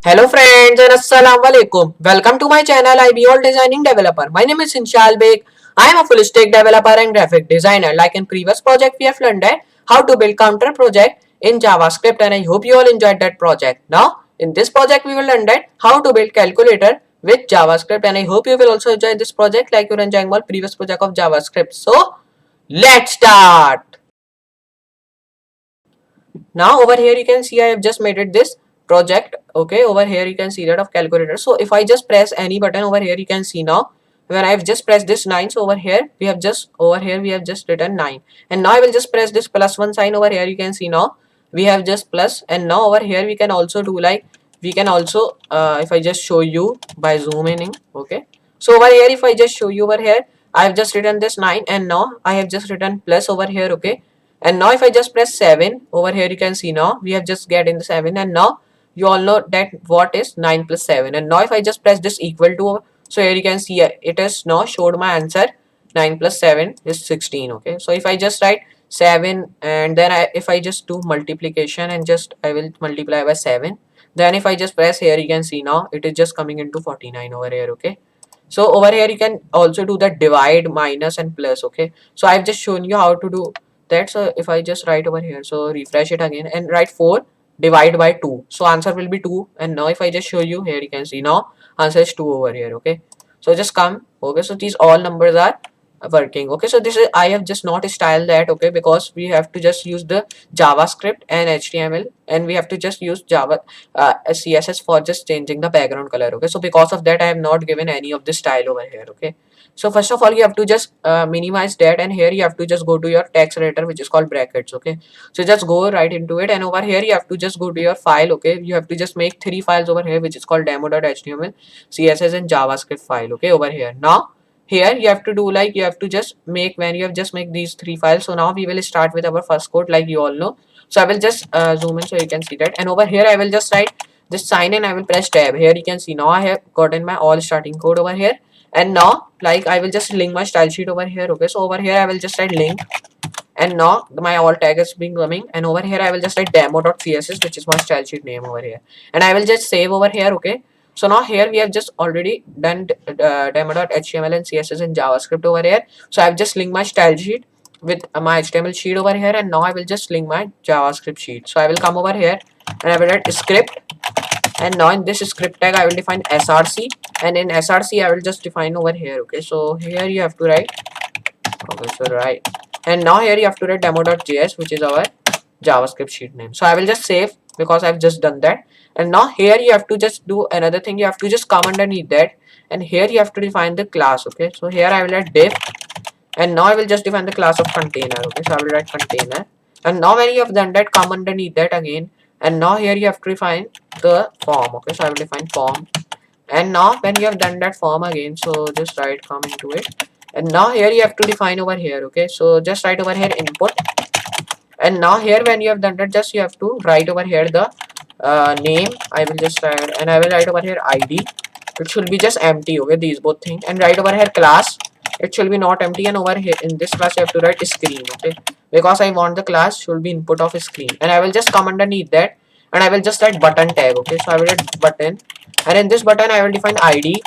Hello friends and assalamu alaikum. Welcome to my channel I be all designing developer. My name is Inshal. I am a full stack developer and graphic designer. Like in previous project we have learned that how to build counter project in Javascript and I hope you all enjoyed that project. Now in this project we will learn that how to build calculator with JavaScript and I hope you will also enjoy this project like you're enjoying all previous project of JavaScript. So let's start. Now over here you can see I have just made it this project. Okay, over here you can see that of calculator. So if I just press any button over here, you can see now when I've just pressed this 9, so over here we have just written 9, and now I will just press this +1 sign over here. You can see now we have just plus, and now over here we can also do like we can also if I just show you by zooming in. Okay, so over here if I just show you over here, I have just written this 9 and now I have just written plus over here. Okay, and now if I just press 7 over here, you can see now we have just get in the 7, and now you all know that what is 9 plus 7, and now if I just press this equal to, so here you can see it has now showed my answer 9 plus 7 is 16. Okay, so if I just write 7 and then if I just do multiplication and just I will multiply by 7, then if I just press here, you can see now it is just coming into 49 over here. Okay, so over here you can also do the divide, minus and plus. Okay, so I've just shown you how to do that. So if I just write over here, so refresh it again and write 4 divide by 2, so answer will be 2. And now if I just show you here, you can see now answer is 2 over here. Okay, so just come. Okay, so these all numbers are working. Okay, so this is I have just not styled that. Okay, because we have to just use the JavaScript and HTML, and we have to just use Java CSS for just changing the background color. Okay, so because of that I have not given any of this style over here. Okay, so first of all you have to just minimize that, and here you have to just go to your text editor which is called brackets. Okay, so just go right into it, and over here you have to just go to your file. Okay, you have to just make 3 files over here which is called demo.html, CSS and JavaScript file. Okay, over here now here you have to do like you have to just make, when you have just make these 3 files. So now we will start with our first code like you all know. So I will just zoom in so you can see that, and over here I will just write this sign in. I will press tab. Here you can see now I have gotten my all starting code over here, and now like I will just link my style sheet over here. Okay, so over here I will just write link, and now my all tag is being coming, and over here I will just write demo.css which is my style sheet name over here, and I will just save over here. Okay, so now here we have just already done demo.html and css and javascript over here. So I've just linked my style sheet with my html sheet over here, and now I will just link my javascript sheet. So I will come over here and I will write script, and now in this script tag I will define src, and in src I will just define over here. Okay, so here you have to write, okay, so right, and now here you have to write demo.js which is our javascript sheet name. So I will just save because I've just done that, and now here you have to just do another thing. You have to just come underneath that, and here you have to define the class. Okay, so here I will write div, and now I will just define the class of container. Okay, so I will write container, and now when you have done that, come underneath that again, and now here you have to define the form. Okay, so I will define form, and now when you have done that form again, so just write come into it, and now here you have to define over here. Okay, so just write over here input, and now here when you have done that, just you have to write over here the name. I will just write, and I will write over here id, it should be just empty. Okay, these both things, and write over here class, it should be not empty, and over here in this class you have to write screen. Okay, because I want the class should be input of screen, and I will just come underneath that, and I will just write button tag. Okay, so I will write button, and in this button I will define id.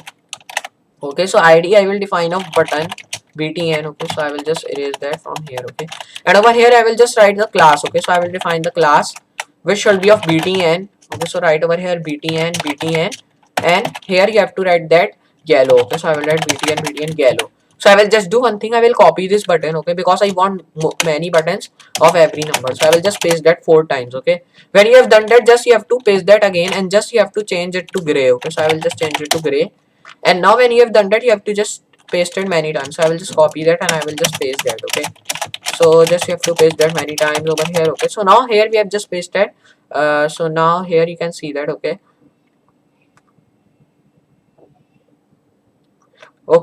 Okay, so id I will define of button btn. Okay, so I will just erase that from here. Okay, and over here I will just write the class. Okay, so I will define the class which shall be of btn. Okay, so write over here btn, and here you have to write that yellow. Okay, so I will write btn yellow. So I will just do one thing, I will copy this button. Okay, because I want many buttons of every number, so I will just paste that 4 times. Okay, when you have done that, just you have to paste that again, and just you have to change it to gray. Okay, so I will just change it to gray, and now when you have done that, you have to just paste it many times. So I will just copy that and I will just paste that. Okay, so just you have to paste that many times over here. Okay, so now here we have just pasted. So now here you can see that. Okay,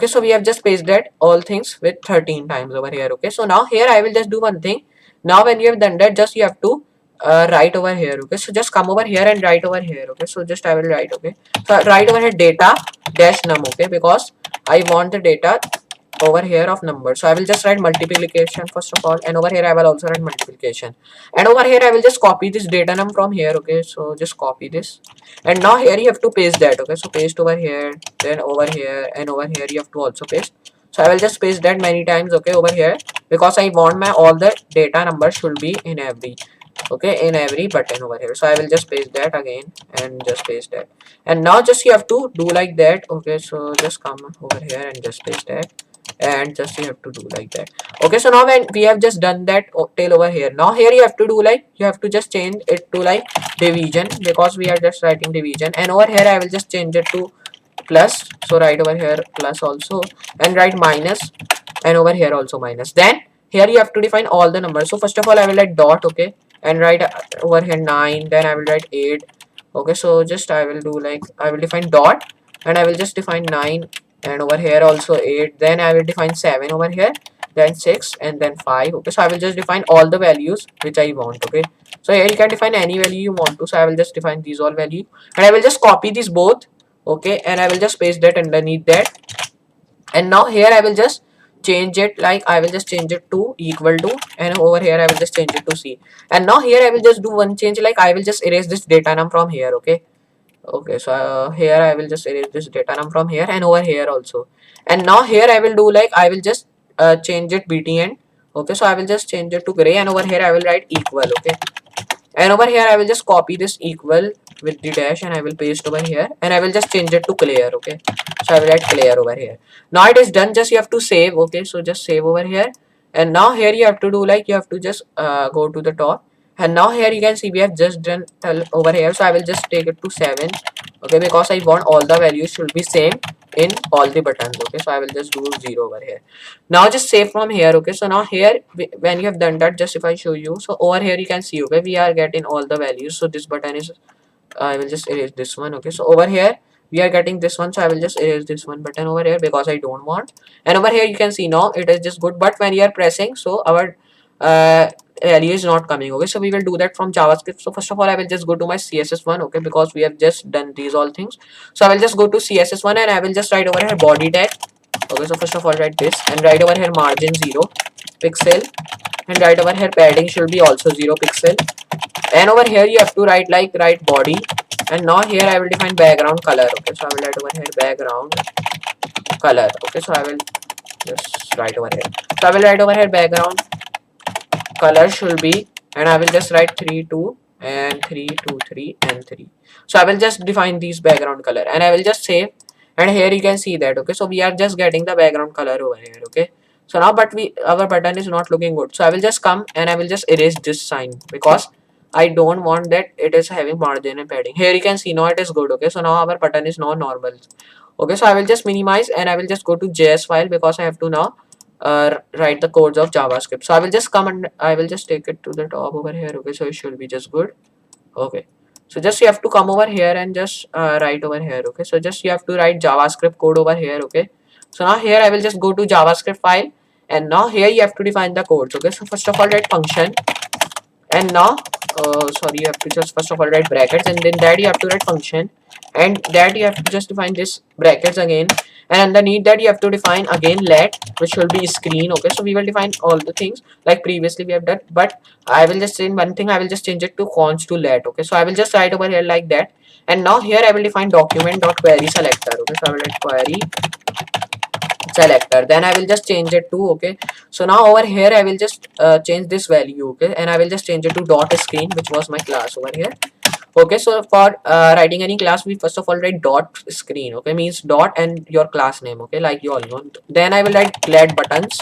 so we have just pasted all things with 13 times over here. Okay, so now here I will just do one thing. Now when you have done that, just you have to write over here. Okay, so just come over here and write over here. Okay, so just I will write. Okay, so write over here data dash num. Okay, because I want the data over here of numbers. So I will just write multiplication first of all, and over here I will also write multiplication, and over here I will just copy this data num from here. Okay, so just copy this, and now here you have to paste that. Okay, so paste over here, then over here, and over here you have to also paste. So I will just paste that many times, okay, over here, because I want my all the data numbers should be in every, okay, in every button over here. So I will just paste that again and just paste that, and now just you have to do like that. Okay, so just come over here and just paste that, and just you have to do like that. Okay, so now when we have just done that till over here, now here you have to do like, you have to just change it to like division, because we are just writing division, and over here I will just change it to plus. So write over here plus also, and write minus, and over here also minus. Then here you have to define all the numbers. So first of all I will write dot, okay, and write over here 9, then I will write 8. Okay, so just I will do like, I will define dot, and I will just define 9, and over here also 8, then I will define 7 over here, then 6, and then 5. Okay, so I will just define all the values which I want. Okay, so here you can define any value you want to, so I will just define these all value, and I will just copy these both. Okay, and I will just paste that underneath that, and now here I will just change it, like I will just change it to equal to, and over here I will just change it to C, and now here I will just do one change, like I will just erase this data num from here. Okay, okay, so here I will just erase this data num from here, and over here also, and now here I will do like, I will just change it btn. Okay, so I will just change it to gray, and over here I will write equal. Okay, and over here I will just copy this equal with the dash, and I will paste over here, and I will just change it to clear. Okay, so I will write clear over here. Now it is done, just you have to save. Okay, so just save over here, and now here you have to do like, you have to just go to the top, and now here you can see we have just done over here. So I will just take it to 7. Okay, because I want all the values should be same in all the buttons. Okay, so I will just do 0 over here. Now just save from here. Okay, so now here when you have done that, just if I show you, so over here you can see, okay, we are getting all the values. So this button is, I will just erase this one. Okay, so over here we are getting this one, so I will just erase this one button over here because I don't want. And over here you can see now it is just good, but when you are pressing, so our value is not coming. Okay, so we will do that from JavaScript. So first of all I will just go to my CSS1. Okay, because we have just done these all things, so I will just go to CSS1, and I will just write over here body tag. Okay, so first of all write this, and write over here margin 0 pixel, and write over here padding should be also 0 pixel, and over here you have to write like, write body, and now here I will define background color. Okay, so I will write over here background color. Okay, so I will just write over here, so I will write over here background color should be, and I will just write 3 2 and 3 2 3 and 3. So I will just define these background color, and I will just save, and here you can see that. Okay, so we are just getting the background color over here. Okay, so now but our button is not looking good, so I will just come and I will just erase this sign, because I don't want that it is having margin and padding. Here you can see now it is good. Okay, so now our button is now normal. Okay, so I will just minimize, and I will just go to JS file, because I have to now write the codes of JavaScript. So I will just come and I will just take it to the top over here. Okay, so it should be just good. Okay, so just you have to come over here and just write over here. Okay, so just you have to write JavaScript code over here. Okay, so now here I will just go to JavaScript file, and now here you have to define the codes. Okay, so first of all write function, and now sorry, you have to just first of all write brackets, and then that you have to write function, and that you have to just define this brackets again, and underneath that you have to define again let, which will be screen. Okay, so we will define all the things like previously we have done, but I will just change one thing, I will just change it to const to let. Okay, so I will just write over here like that, and now here I will define document dot query selector. Okay, so I will write query selector, then I will just change it to, okay, so now over here I will just change this value. Okay, and I will just change it to dot screen, which was my class over here. Okay, so for writing any class, we first of all write dot screen. Okay, means dot and your class name. Okay, like you all know. Then I will write glad buttons,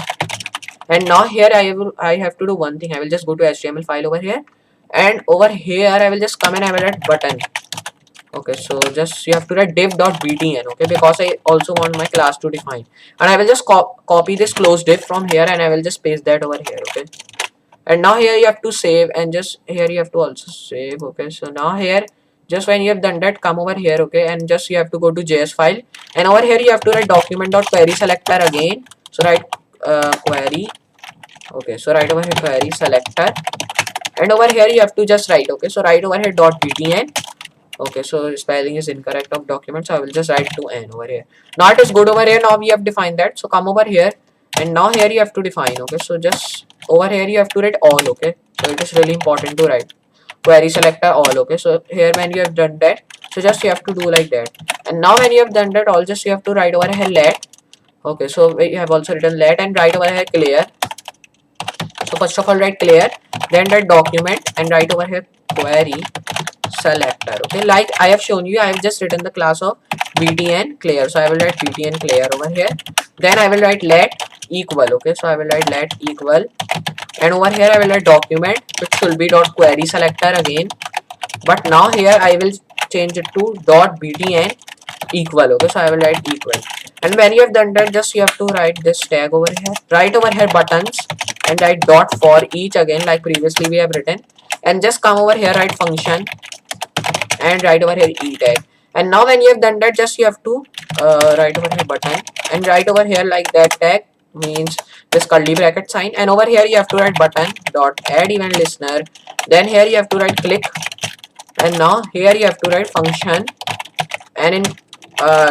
and now here I have to do one thing, I will just go to HTML file over here, and over here I will just come and I will write button. Okay, so just you have to write div.btn. Okay, because I also want my class to define, and I will just copy this close div from here, and I will just paste that over here. Okay, and now here you have to save, and just here you have to also save. Okay, so now here just when you have done that, come over here. Okay, and just you have to go to JS file, and over here you have to write document.query selector again. So write query. Okay, so write over here query selector, and over here you have to just write. Okay, so write over here dot btn. Okay, so spelling is incorrect of document, so I will just write to n over here. Now it is good over here. Now we have defined that. So come over here, and now here you have to define. Okay, so just over here you have to write all. Okay, so it is really important to write query selector all. Okay, so here when you have done that, so just you have to do like that. And now when you have done that all, just you have to write over here let. Okay, so we have also written let and write over here clear. So first of all write clear, then write document and write over here query selector. Okay, like I have shown you, I have just written the class of btn clear, so I will write btn clear over here. Then I will write let equal. Okay, so I will write let equal, and over here I will write document, which should be dot query selector again, but now here I will change it to dot btn equal. Okay, so I will write equal, and when you have done that, just you have to write this tag over here, write over here buttons and write dot for each again like previously we have written, and just come over here, write function and write over here e tag. And now when you have done that, just you have to write over here button and write over here like that tag means this curly bracket sign, and over here you have to write button dot add event listener, then here you have to write click, and now here you have to write function, and in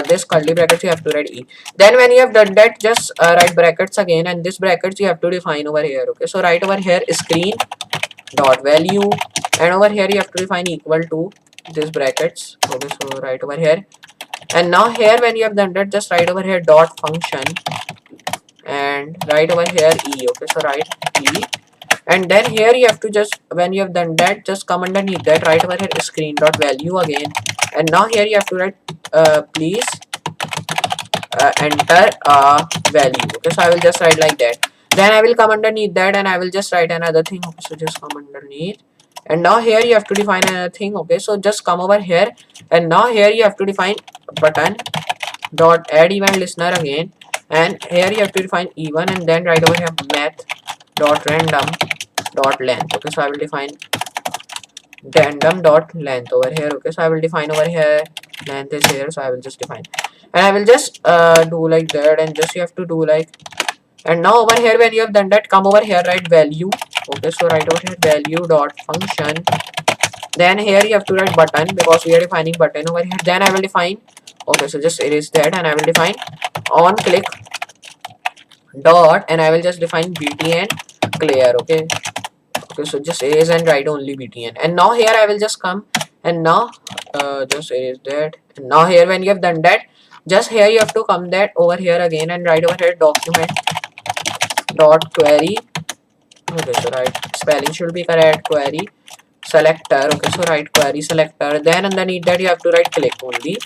this curly brackets you have to write e. Then when you have done that, just write brackets again, and this brackets you have to define over here. Okay, so write over here screen dot value, and over here you have to define equal to this brackets. Okay, so write over here, and now here when you have done that, just write over here dot function and write over here e. Okay, so write e, and then here you have to just, when you have done that, just come underneath that, write over here screen dot value again, and now here you have to write please enter value. Okay, so I will just write like that. Then I will come underneath that and I will just write another thing. Okay, so just come underneath, and now here you have to define another thing. Okay, so just come over here, and now here you have to define button dot add event listener again, and here you have to define even, and then write over here math dot random dot length. Okay, so I will define random dot length over here. Okay, so I will define over here length is here, so I will just define, and I will just do like that, and just you have to do like, and now over here when you have done that, come over here, write value. Okay, so write over here value dot function, then here you have to write button because we are defining button over here. Then I will define, okay, so just erase that, and I will define on click dot, and I will just define btn clear. Okay, okay, so just erase and write only btn, and now here I will just come, and now just erase that, and now here when you have done that, just here you have to come that over here again and write over here document dot query. Okay, so right spelling should be correct, query selector. Okay, so write query selector, then underneath that you have to write click only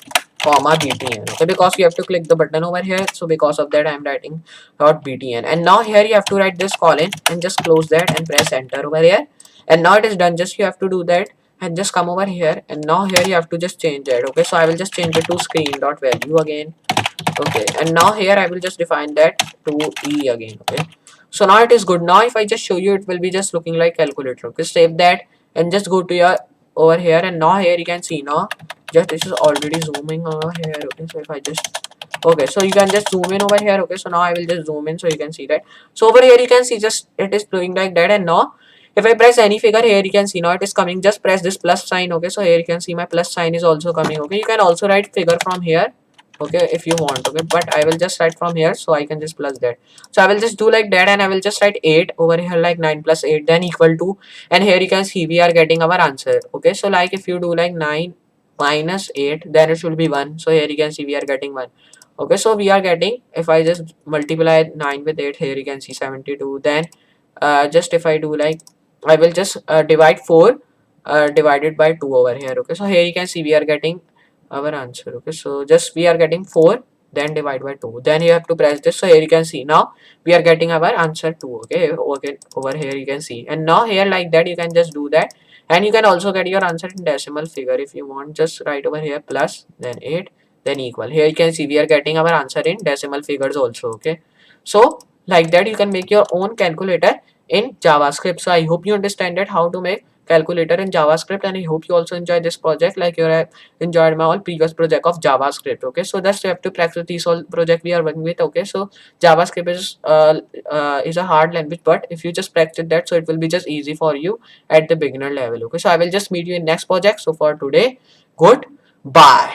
comma btn. Okay, because you have to click the button over here, so because of that I am writing dot btn, and now here you have to write this colon and just close that and press enter over here, and now it is done. Just you have to do that and just come over here, and now here you have to just change it. Okay, so I will just change it to screen dot value again. Okay, and now here I will just define that to e again. Okay, so now it is good. Now if I just show you, it will be just looking like calculator. Okay, save that and just go to your over here, and now here you can see now just this is already zooming over here. Okay, so if I just, okay, so you can just zoom in over here. Okay, so now I will just zoom in so you can see that. So over here you can see just it is doing like that, and now if I press any figure here, you can see now it is coming. Just press this plus sign. Okay, so here you can see my plus sign is also coming. Okay, you can also write figure from here, okay, if you want. Okay, but I will just write from here, so I can just plus that. So I will just do like that, and I will just write 8 over here, like 9 plus 8 then equal to, and here you can see we are getting our answer. Okay, so like if you do like 9 minus 8, then it should be 1. So here you can see we are getting 1. Okay, so we are getting, if I just multiply 9 with 8, here you can see 72. Then just if I do like, I will just divide 4 divided by 2 over here. Okay, so here you can see we are getting our answer. Okay, so just we are getting 4, then divide by 2, then you have to press this. So here you can see now we are getting our answer 2. Okay, over here you can see, and now here like that you can just do that, and you can also get your answer in decimal figure if you want. Just write over here plus, then 8, then equal. Here you can see we are getting our answer in decimal figures also. Okay, so like that you can make your own calculator in JavaScript. So I hope you understand that how to make calculator in JavaScript, and I hope you also enjoy this project like you have enjoyed my all previous project of JavaScript. Okay, so that's you have to practice this all project we are working with. Okay, so JavaScript is a hard language, but if you just practice that, so it will be just easy for you at the beginner level. Okay, so I will just meet you in next project. So for today, Goodbye.